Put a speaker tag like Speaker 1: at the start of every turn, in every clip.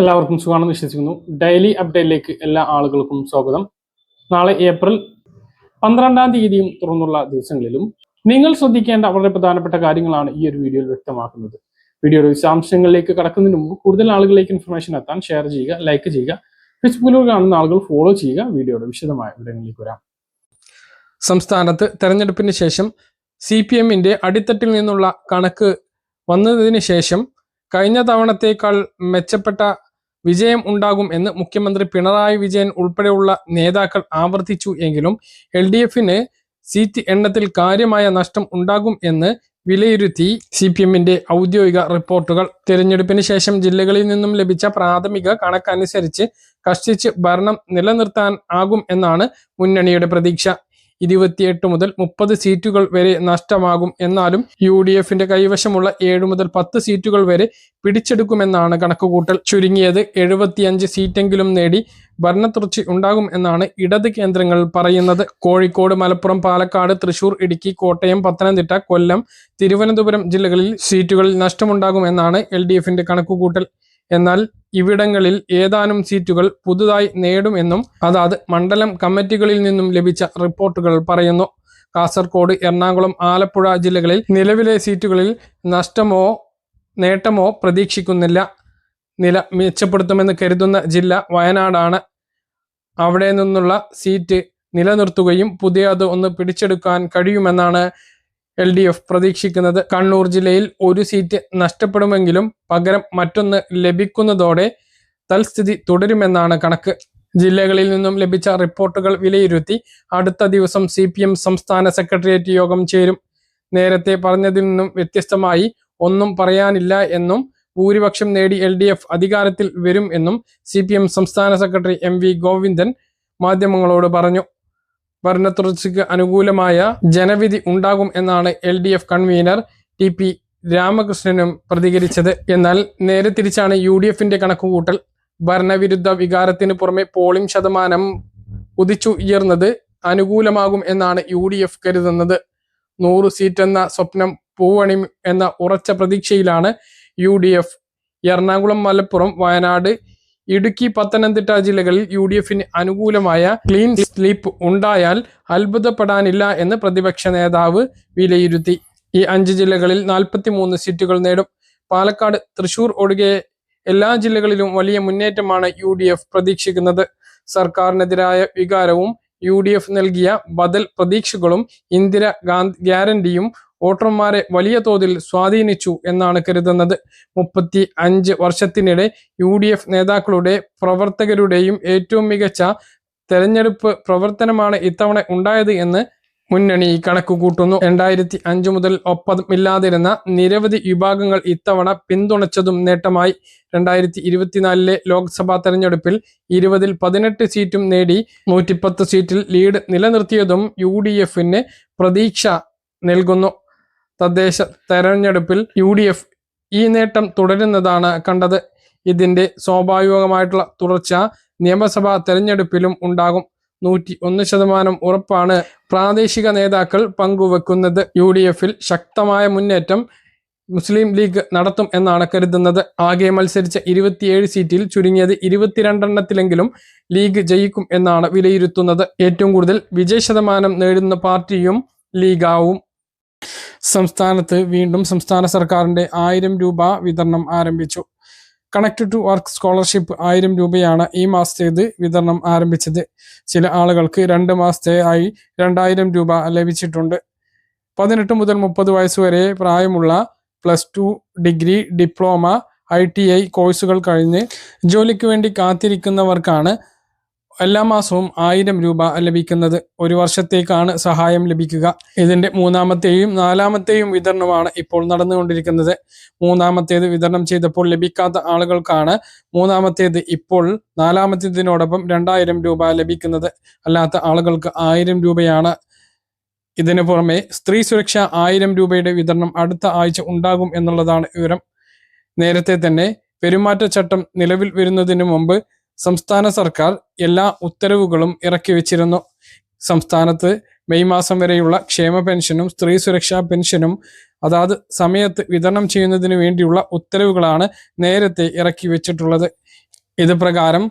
Speaker 1: എല്ലാവർക്കും സുഖമാണെന്ന് വിശ്വസിക്കുന്നു. ഡെയിലി അപ്ഡേറ്റിലേക്ക് എല്ലാ ആളുകൾക്കും സ്വാഗതം. നാളെ ഏപ്രിൽ 12-ാം തീയതിയും തുറന്നുള്ള ദിവസങ്ങളിലും നിങ്ങൾ ശ്രദ്ധിക്കേണ്ട വളരെ പ്രധാനപ്പെട്ട കാര്യങ്ങളാണ് ഈ ഒരു വീഡിയോയിൽ വ്യക്തമാക്കുന്നത്. വീഡിയോയുടെ വിശദാംശങ്ങളിലേക്ക് കടക്കുന്നതിന് മുമ്പ് കൂടുതൽ ആളുകളിലേക്ക് ഇൻഫർമേഷൻ എത്താൻ ഷെയർ ചെയ്യുക, ലൈക്ക് ചെയ്യുക. ഫേസ്ബുക്കിലൂടെ കാണുന്ന ആളുകൾ ഫോളോ ചെയ്യുക. വീഡിയോയുടെ വിശദമായ വിവരങ്ങളിലേക്ക് വരാം. സംസ്ഥാനത്ത് തെരഞ്ഞെടുപ്പിന് ശേഷം CPM-ന്റെ അടിത്തട്ടിൽ നിന്നുള്ള കണക്ക് വന്നതിന് ശേഷം കഴിഞ്ഞ തവണത്തേക്കാൾ മെച്ചപ്പെട്ട വിജയം ഉണ്ടാകും എന്ന് മുഖ്യമന്ത്രി പിണറായി വിജയൻ ഉൾപ്പെടെയുള്ള നേതാക്കൾ ആവർത്തിച്ചു എങ്കിലും LDF-ന് സീറ്റ് എണ്ണത്തിൽ കാര്യമായ നഷ്ടം ഉണ്ടാകും എന്ന് വിലയിരുത്തി CPM-ന്റെ ഔദ്യോഗിക റിപ്പോർട്ടുകൾ. തിരഞ്ഞെടുപ്പിന് ശേഷം ജില്ലകളിൽ നിന്നും ലഭിച്ച പ്രാഥമിക കണക്കനുസരിച്ച് കഷ്ടിച്ച് ഭരണം നിലനിർത്താൻ ആകും എന്നാണ് മുന്നണിയുടെ പ്രതീക്ഷ. 28 മുതൽ 30 സീറ്റുകൾ വരെ നഷ്ടമാകും. എന്നാലും UDF-ന്റെ കൈവശമുള്ള 7 മുതൽ 10 സീറ്റുകൾ വരെ പിടിച്ചെടുക്കുമെന്നാണ് കണക്കുകൂട്ടൽ. ചുരുങ്ങിയത് 75 സീറ്റെങ്കിലും നേടി ഭരണത്തുടർച്ച ഉണ്ടാകും എന്നാണ് ഇടത് കേന്ദ്രങ്ങൾ പറയുന്നത്. കോഴിക്കോട്, മലപ്പുറം, പാലക്കാട്, തൃശൂർ, ഇടുക്കി, കോട്ടയം, പത്തനംതിട്ട, കൊല്ലം, തിരുവനന്തപുരം ജില്ലകളിൽ സീറ്റുകളിൽ നഷ്ടമുണ്ടാകും എന്നാണ് LDF-ന്റെ കണക്കുകൂട്ടൽ. എന്നാൽ ഇവിടങ്ങളിൽ ഏതാനും സീറ്റുകൾ പുതുതായി നേടുമെന്നും അതാത് മണ്ഡലം കമ്മിറ്റികളിൽ നിന്നും ലഭിച്ച റിപ്പോർട്ടുകൾ പറയുന്നു. കാസർഗോഡ്, എറണാകുളം, ആലപ്പുഴ ജില്ലകളിൽ നിലവിലെ സീറ്റുകളിൽ നഷ്ടമോ നേട്ടമോ പ്രതീക്ഷിക്കുന്നില്ല. നില മെച്ചപ്പെടുത്തുമെന്ന് കരുതുന്ന ജില്ല വയനാടാണ്. അവിടെ നിന്നുള്ള സീറ്റ് നിലനിർത്തുകയും പുതിയത് ഒന്ന് പിടിച്ചെടുക്കാൻ കഴിയുമെന്നാണ് LDF പ്രതീക്ഷിക്കുന്നത്. കണ്ണൂർ ജില്ലയിൽ ഒരു സീറ്റ് നഷ്ടപ്പെടുമെങ്കിലും പകരം മറ്റൊന്ന് ലഭിക്കുന്നതോടെ തൽസ്ഥിതി തുടരുമെന്നാണ് കണക്ക്. ജില്ലകളിൽ നിന്നും ലഭിച്ച റിപ്പോർട്ടുകൾ വിലയിരുത്തി അടുത്ത ദിവസം CPM സംസ്ഥാന സെക്രട്ടേറിയറ്റ് യോഗം ചേരും. നേരത്തെ പറഞ്ഞതിൽ നിന്നും വ്യത്യസ്തമായി ഒന്നും പറയാനില്ല എന്നും ഭൂരിപക്ഷം നേടി LDF അധികാരത്തിൽ വരും എന്നും CPM സംസ്ഥാന സെക്രട്ടറി MV ഗോവിന്ദൻ മാധ്യമങ്ങളോട് പറഞ്ഞു. ഭരണത്തുടർച്ചയ്ക്ക് അനുകൂലമായ ജനവിധി ഉണ്ടാകും എന്നാണ് LDF കൺവീനർ TP രാമകൃഷ്ണനും പ്രതികരിച്ചത്. എന്നാൽ നേരെ തിരിച്ചാണ് UDF-ന്റെ കണക്കുകൂട്ടൽ. ഭരണവിരുദ്ധ വികാരത്തിന് പുറമെ പോളിംഗ് ശതമാനം കുതിച്ചു ഉയർന്നത് അനുകൂലമാകും എന്നാണ് UDF കരുതുന്നത്. 100 സീറ്റ് എന്ന സ്വപ്നം പൂവണി എന്ന ഉറച്ച പ്രതീക്ഷയിലാണ് UDF. എറണാകുളം, മലപ്പുറം, വയനാട്, ഇടുക്കി, പത്തനംതിട്ട ജില്ലകളിൽ UDF-ന് അനുകൂലമായ ക്ലീൻ സ്ലീപ്പ് ഉണ്ടായാൽ അത്ഭുതപ്പെടാനില്ല എന്ന് പ്രതിപക്ഷ നേതാവ് വിലയിരുത്തി. ഈ 5 ജില്ലകളിൽ 43 സീറ്റുകൾ നേടും. പാലക്കാട്, തൃശൂർ ഒഴികെ എല്ലാ ജില്ലകളിലും വലിയ മുന്നേറ്റമാണ് UDF പ്രതീക്ഷിക്കുന്നത്. സർക്കാരിനെതിരായ വികാരവും UDF നൽകിയ ബദൽ പ്രതീക്ഷകളും ഇന്ദിര ഗ്യാരണ്ടിയും വോട്ടർമാരെ വലിയ തോതിൽ സ്വാധീനിച്ചു എന്നാണ് കരുതുന്നത്. 35 വർഷത്തിനിടെ UDF നേതാക്കളുടെ പ്രവർത്തകരുടെയും ഏറ്റവും മികച്ച തെരഞ്ഞെടുപ്പ് പ്രവർത്തനമാണ് ഇത്തവണ ഉണ്ടായത് എന്ന് മുന്നണി കണക്കുകൂട്ടുന്നു. 2005 മുതൽ ഒപ്പമില്ലാതിരുന്ന നിരവധി വിഭാഗങ്ങൾ ഇത്തവണ പിന്തുണച്ചതും നേട്ടമായി. 2024 ലോക്സഭാ തെരഞ്ഞെടുപ്പിൽ 20-ൽ 18 സീറ്റും നേടി 110 സീറ്റിൽ ലീഡ് നിലനിർത്തിയതും UDF-ന് പ്രതീക്ഷ നൽകുന്നു. തദ്ദേശ തെരഞ്ഞെടുപ്പിൽ UDF ഈ നേട്ടം തുടരുന്നതാണ് കണ്ടത്. ഇതിന്റെ സ്വാഭാവികമായിട്ടുള്ള തുടർച്ച നിയമസഭാ തെരഞ്ഞെടുപ്പിലും ഉണ്ടാകും. 101% ഉറപ്പാണ് പ്രാദേശിക നേതാക്കൾ പങ്കുവെക്കുന്നത്. UDF-ൽ ശക്തമായ മുന്നേറ്റം മുസ്ലിം ലീഗ് നടത്തും എന്നാണ് കരുതുന്നത്. ആകെ മത്സരിച്ച 27 സീറ്റിൽ ചുരുങ്ങിയത് 22-എണ്ണത്തിലെങ്കിലും ലീഗ് ജയിക്കും എന്നാണ് വിലയിരുത്തുന്നത്. ഏറ്റവും കൂടുതൽ വിജയശതമാനം നേടുന്ന പാർട്ടിയും ലീഗാവും. സംസ്ഥാനത്ത് വീണ്ടും സംസ്ഥാന സർക്കാരിന്റെ 1000 രൂപ വിതരണം ആരംഭിച്ചു. കണക്ട് ടു വർക്ക് സ്കോളർഷിപ്പ് 1000 രൂപയാണ് ഈ മാസത്തേത് വിതരണം ആരംഭിച്ചത്. ചില ആളുകൾക്ക് 2 മാസത്തെ ആയി 2000 രൂപ ലഭിച്ചിട്ടുണ്ട്. 18 മുതൽ 30 വയസ്സുവരെ പ്രായമുള്ള +2, ഡിഗ്രി, ഡിപ്ലോമ, ITI കോഴ്സുകൾ കഴിഞ്ഞ് ജോലിക്ക് വേണ്ടി കാത്തിരിക്കുന്നവർക്കാണ് എല്ലാ മാസവും 1000 രൂപ ലഭിക്കുന്നത്. 1 വർഷത്തേക്കാണ് സഹായം ലഭിക്കുക. ഇതിന്റെ 3-ാമത്തെയും 4-ാമത്തെയും വിതരണമാണ് ഇപ്പോൾ നടന്നുകൊണ്ടിരിക്കുന്നത്. 3-ാമത്തേത് വിതരണം ചെയ്തപ്പോൾ ലഭിക്കാത്ത ആളുകൾക്കാണ് 3-ാമത്തേത് ഇപ്പോൾ 4-ാമത്തേതിനോടൊപ്പം 2000 രൂപ ലഭിക്കുന്നത്. അല്ലാത്ത ആളുകൾക്ക് 1000 രൂപയാണ്. ഇതിനു പുറമെ സ്ത്രീ സുരക്ഷ 1000 രൂപയുടെ വിതരണം അടുത്ത ആഴ്ച ഉണ്ടാകും എന്നുള്ളതാണ് വിവരം. നേരത്തെ തന്നെ പെരുമാറ്റച്ചട്ടം നിലവിൽ വരുന്നതിന് മുമ്പ് സംസ്ഥാന സർക്കാർ എല്ലാ ഉത്തരവുകളും ഇറക്കി വെച്ചിരുന്നു. സംസ്ഥാനത്ത് മെയ് മാസം വരെയുള്ള ക്ഷേമ പെൻഷനും സ്ത്രീ സുരക്ഷാ പെൻഷനും അതാത് സമയത്ത് വിതരണം ചെയ്യുന്നതിന് വേണ്ടിയുള്ള ഉത്തരവുകളാണ് നേരത്തെ ഇറക്കി വെച്ചിട്ടുള്ളത്. ഇത് പ്രകാരം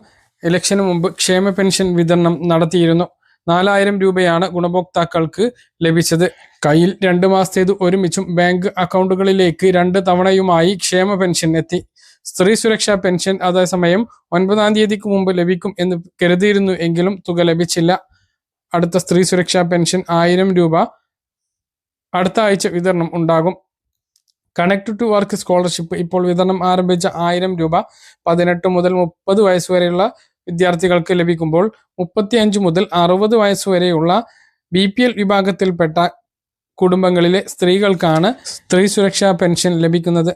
Speaker 1: ഇലക്ഷന് മുമ്പ് ക്ഷേമ പെൻഷൻ വിതരണം നടത്തിയിരുന്നു. 4000 രൂപയാണ് ഗുണഭോക്താക്കൾക്ക് ലഭിച്ചത്. കയ്യിൽ 2 മാസത്തേത് ഒരുമിച്ചും ബാങ്ക് അക്കൗണ്ടുകളിലേക്ക് 2 തവണയുമായി ക്ഷേമ പെൻഷൻ എത്തി. സ്ത്രീ സുരക്ഷാ പെൻഷൻ അതേസമയം 9-ാം തീയതിക്ക് മുമ്പ് ലഭിക്കും എന്ന് കരുതിയിരുന്നു എങ്കിലും തുക ലഭിച്ചില്ല. അടുത്ത സ്ത്രീ സുരക്ഷാ പെൻഷൻ 1000 രൂപ അടുത്ത ആഴ്ച വിതരണം ഉണ്ടാകും. കണക്ട് ടു വർക്ക് സ്കോളർഷിപ്പ് ഇപ്പോൾ വിതരണം ആരംഭിച്ച 1000 രൂപ 18 മുതൽ 30 വയസ്സ് വരെയുള്ള വിദ്യാർത്ഥികൾക്ക് ലഭിക്കുമ്പോൾ 35 മുതൽ 60 വയസ്സ് വരെയുള്ള BPL വിഭാഗത്തിൽപ്പെട്ട കുടുംബങ്ങളിലെ സ്ത്രീകൾക്കാണ് സ്ത്രീ സുരക്ഷാ പെൻഷൻ ലഭിക്കുന്നത്.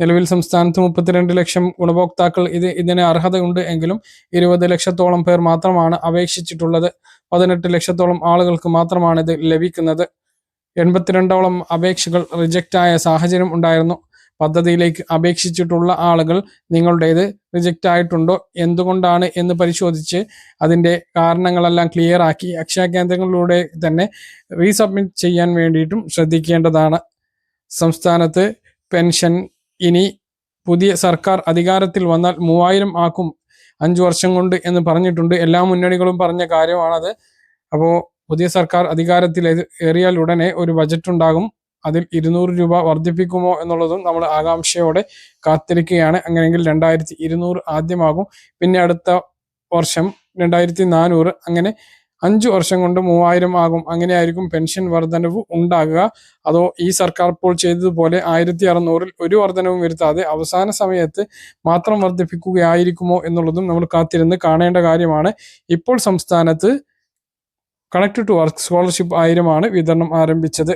Speaker 1: നിലവിൽ സംസ്ഥാനത്ത് 32 ലക്ഷം ഗുണഭോക്താക്കൾ ഇതിന് അർഹതയുണ്ട് എങ്കിലും 20 ലക്ഷത്തോളം പേർ മാത്രമാണ് അപേക്ഷിച്ചിട്ടുള്ളത്. 18 ലക്ഷത്തോളം ആളുകൾക്ക് മാത്രമാണ് ഇത് ലഭിക്കുന്നത്. 82ഓളം അപേക്ഷകൾ റിജക്റ്റായ സാഹചര്യം ഉണ്ടായിരുന്നു. പദ്ധതിയിലേക്ക് അപേക്ഷിച്ചിട്ടുള്ള ആളുകൾ നിങ്ങളുടേത് റിജക്റ്റ് ആയിട്ടുണ്ടോ, എന്തുകൊണ്ടാണ് എന്ന് പരിശോധിച്ച് അതിൻ്റെ കാരണങ്ങളെല്ലാം ക്ലിയർ ആക്കി അക്ഷയ കേന്ദ്രങ്ങളിലൂടെ തന്നെ റീസബ്മിറ്റ് ചെയ്യാൻ വേണ്ടിയിട്ടും ശ്രദ്ധിക്കേണ്ടതാണ്. സംസ്ഥാനത്ത് പെൻഷൻ ഇനി പുതിയ സർക്കാർ അധികാരത്തിൽ വന്നാൽ 3000 ആക്കും 5 വർഷം കൊണ്ട് എന്ന് പറഞ്ഞിട്ടുണ്ട്. എല്ലാ മുന്നണികളും പറഞ്ഞ കാര്യമാണത്. അപ്പോൾ പുതിയ സർക്കാർ അധികാരത്തിൽ ഏറിയാൽ ഉടനെ ഒരു ബജറ്റ് ഉണ്ടാകും. അതിൽ 200 രൂപ വർദ്ധിപ്പിക്കുമോ എന്നുള്ളതും നമ്മൾ ആകാംക്ഷയോടെ കാത്തിരിക്കുകയാണ്. അങ്ങനെയെങ്കിൽ 2200 ആദ്യമാകും, പിന്നെ അടുത്ത വർഷം 2400, അങ്ങനെ 5 വർഷം കൊണ്ട് 3000 ആകും. അങ്ങനെയായിരിക്കും പെൻഷൻ വർധനവ് ഉണ്ടാകുക. അതോ ഈ സർക്കാർ ഇപ്പോൾ ചെയ്തതുപോലെ 1600-ൽ ഒരു വർധനവും വരുത്താതെ അവസാന സമയത്ത് മാത്രം വർദ്ധിപ്പിക്കുകയായിരിക്കുമോ എന്നുള്ളതും നമ്മൾ കാത്തിരുന്ന് കാണേണ്ട കാര്യമാണ്. ഇപ്പോൾ സംസ്ഥാനത്ത് കണക്ട് ടു വർക്ക് സ്കോളർഷിപ്പ് 1000 വിതരണം ആരംഭിച്ചത്.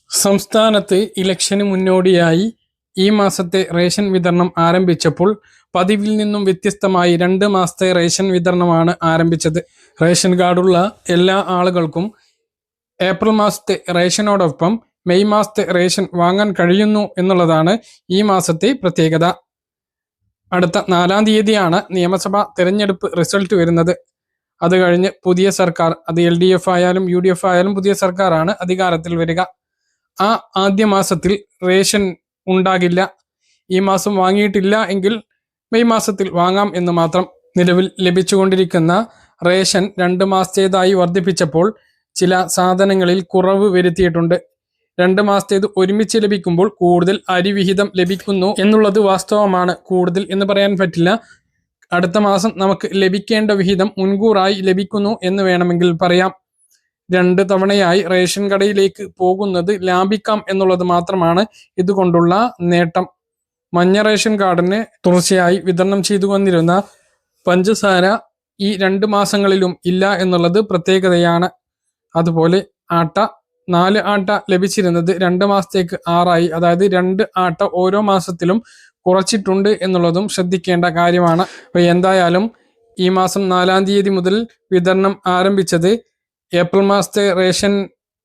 Speaker 1: സംസ്ഥാനത്ത് ഇലക്ഷന് മുന്നോടിയായി ഈ മാസത്തെ റേഷൻ വിതരണം ആരംഭിച്ചപ്പോൾ പതിവിൽ നിന്നും വ്യത്യസ്തമായി 2 മാസത്തെ റേഷൻ വിതരണമാണ് ആരംഭിച്ചത്. റേഷൻ കാർഡുള്ള എല്ലാ ആളുകൾക്കും ഏപ്രിൽ മാസത്തെ റേഷനോടൊപ്പം മെയ് മാസത്തെ റേഷൻ വാങ്ങാൻ കഴിയുന്നു എന്നുള്ളതാണ് ഈ മാസത്തെ പ്രത്യേകത. അടുത്ത 4-ാം തീയതിയാണ് നിയമസഭാ തെരഞ്ഞെടുപ്പ് റിസൾട്ട് വരുന്നത്. അത് കഴിഞ്ഞ് പുതിയ സർക്കാർ, അത് LDF ആയാലും UDF ആയാലും പുതിയ സർക്കാരാണ് അധികാരത്തിൽ വരിക. ആ ആദ്യ മാസത്തിൽ റേഷൻ ഉണ്ടാകില്ല. ഈ മാസം വാങ്ങിയിട്ടില്ല എങ്കിൽ മെയ് മാസത്തിൽ വാങ്ങാം എന്ന് മാത്രം. നിലവിൽ ലഭിച്ചുകൊണ്ടിരിക്കുന്ന റേഷൻ 2 മാസത്തേതായി വർദ്ധിപ്പിച്ചപ്പോൾ ചില സാധനങ്ങളിൽ കുറവ് വരുത്തിയിട്ടുണ്ട്. 2 മാസത്തേത് ഒരുമിച്ച് ലഭിക്കുമ്പോൾ കൂടുതൽ അരി വിഹിതം ലഭിക്കുന്നു എന്നുള്ളത് വാസ്തവമാണ്. കൂടുതൽ എന്ന് പറയാൻ പറ്റില്ല. അടുത്ത മാസം നമുക്ക് ലഭിക്കേണ്ട വിഹിതം മുൻകൂറായി ലഭിക്കുന്നു എന്ന് വേണമെങ്കിൽ പറയാം. 2 തവണയായി റേഷൻ കടയിലേക്ക് പോകുന്നത് ലാഭിക്കാം എന്നുള്ളത് മാത്രമാണ് ഇതുകൊണ്ടുള്ള നേട്ടം. മഞ്ഞ റേഷൻ കാർഡിന് തുടർച്ചയായി വിതരണം ചെയ്തു വന്നിരുന്ന പഞ്ചസാര ഈ 2 മാസങ്ങളിലും ഇല്ല എന്നുള്ളത് പ്രത്യേകതയാണ്. അതുപോലെ ആട്ട 4 ആട്ട ലഭിച്ചിരുന്നത് 2 മാസത്തേക്ക് 6 ആയി. അതായത് 2 ആട്ട ഓരോ മാസത്തിലും കുറച്ചിട്ടുണ്ട് എന്നുള്ളതും ശ്രദ്ധിക്കേണ്ട കാര്യമാണ്. അപ്പോൾ എന്തായാലും ഈ മാസം 4-ാം തീയതി മുതൽ വിതരണം ആരംഭിച്ചത് ഏപ്രിൽ മാസത്തെ റേഷൻ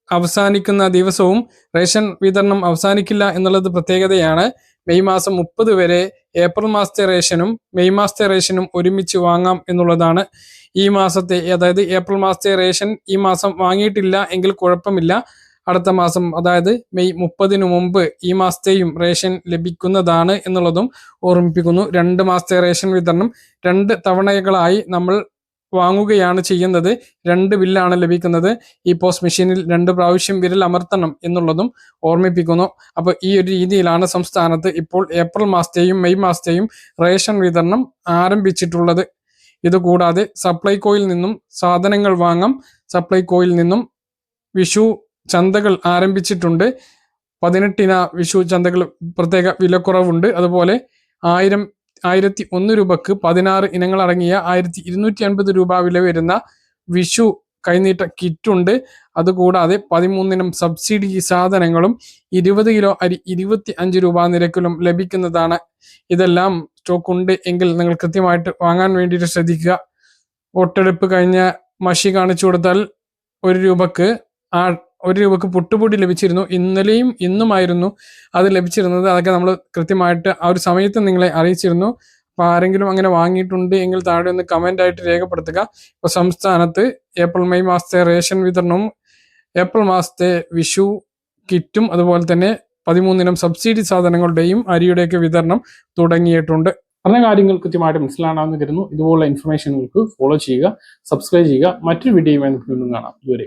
Speaker 1: അവസാനിക്കുന്ന ദിവസവും റേഷൻ വിതരണം അവസാനിക്കില്ല എന്നുള്ളത് പ്രത്യേകതയാണ്. മെയ് മാസം 30 വരെ ഏപ്രിൽ മാസത്തെ റേഷനും മെയ് മാസത്തെ റേഷനും ഒരുമിച്ച് വാങ്ങാം എന്നുള്ളതാണ്. ഈ മാസത്തെ, അതായത് ഏപ്രിൽ മാസത്തെ റേഷൻ ഈ മാസം വാങ്ങിയിട്ടില്ല എങ്കിൽ കുഴപ്പമില്ല. അടുത്ത മാസം, അതായത് മെയ് 30-ന് മുമ്പ് ഈ മാസത്തെയും റേഷൻ ലഭിക്കുന്നതാണ് എന്നുള്ളതും ഓർമ്മിപ്പിക്കുന്നു. 2 മാസത്തെ റേഷൻ വിതരണം 2 തവണകളായി നമ്മൾ വാങ്ങുകയാണ് ചെയ്യുന്നത്. 2 ബില്ലാണ് ലഭിക്കുന്നത്. ഈ പോസ്റ്റ് മെഷീനിൽ 2 പ്രാവശ്യം വിരൽ അമർത്തണം എന്നുള്ളതും ഓർമ്മിപ്പിക്കുന്നു. അപ്പോൾ ഈ ഒരു രീതിയിലാണ് സംസ്ഥാനത്ത് ഇപ്പോൾ ഏപ്രിൽ മാസത്തെയും മെയ് മാസത്തെയും റേഷൻ വിതരണം ആരംഭിച്ചിട്ടുള്ളത്. ഇതുകൂടാതെ സപ്ലൈകോയിൽ നിന്നും സാധനങ്ങൾ വാങ്ങാം. സപ്ലൈകോയിൽ നിന്നും വിഷു ചന്തകൾ ആരംഭിച്ചിട്ടുണ്ട്. 18-ന വിഷു ചന്തകൾ പ്രത്യേക വിലക്കുറവുണ്ട്. അതുപോലെ 1001 രൂപക്ക് 16 ഇനങ്ങൾ അടങ്ങിയ 1250 രൂപ വില വരുന്ന വിഷു കൈനീട്ട കിറ്റുണ്ട്. അതുകൂടാതെ 13 ഇനം സബ്സിഡി സാധനങ്ങളും 20 കിലോ അരി 25 രൂപ നിരക്കിലും ലഭിക്കുന്നതാണ്. ഇതെല്ലാം സ്റ്റോക്ക് ഉണ്ട് എങ്കിൽ നിങ്ങൾ കൃത്യമായിട്ട് വാങ്ങാൻ വേണ്ടിയിട്ട് ശ്രദ്ധിക്കുക. വോട്ടെടുപ്പ് കഴിഞ്ഞ മഷി കാണിച്ചു കൊടുത്താൽ 1 രൂപക്ക് 1 രൂപക്ക് പുട്ടുപൊടി ലഭിച്ചിരുന്നു. ഇന്നലെയും ഇന്നുമായിരുന്നു അത് ലഭിച്ചിരുന്നത്. അതൊക്കെ നമ്മൾ കൃത്യമായിട്ട് ആ ഒരു സമയത്ത് നിങ്ങളെ അറിയിച്ചിരുന്നു. അപ്പോൾ ആരെങ്കിലും അങ്ങനെ വാങ്ങിയിട്ടുണ്ട് എങ്കിൽ താഴെ ഒന്ന് കമൻ്റ് ആയിട്ട് രേഖപ്പെടുത്തുക. ഇപ്പോൾ സംസ്ഥാനത്ത് ഏപ്രിൽ മെയ് മാസത്തെ റേഷൻ വിതരണവും ഏപ്രിൽ മാസത്തെ വിഷു കിറ്റും അതുപോലെ തന്നെ 13 ഇനം സബ്സിഡി സാധനങ്ങളുടെയും അരിയുടെയൊക്കെ വിതരണം തുടങ്ങിയിട്ടുണ്ട്. പറഞ്ഞ കാര്യങ്ങൾ കൃത്യമായിട്ട് മനസ്സിലാണെന്ന് കരുതുന്നു. ഇതുപോലുള്ള ഇൻഫർമേഷനുകൾക്ക് ഫോളോ ചെയ്യുക, സബ്സ്ക്രൈബ് ചെയ്യുക. മറ്റൊരു വീഡിയോയുമായി നമുക്ക് വീണ്ടും കാണാം. ഇതുവരെ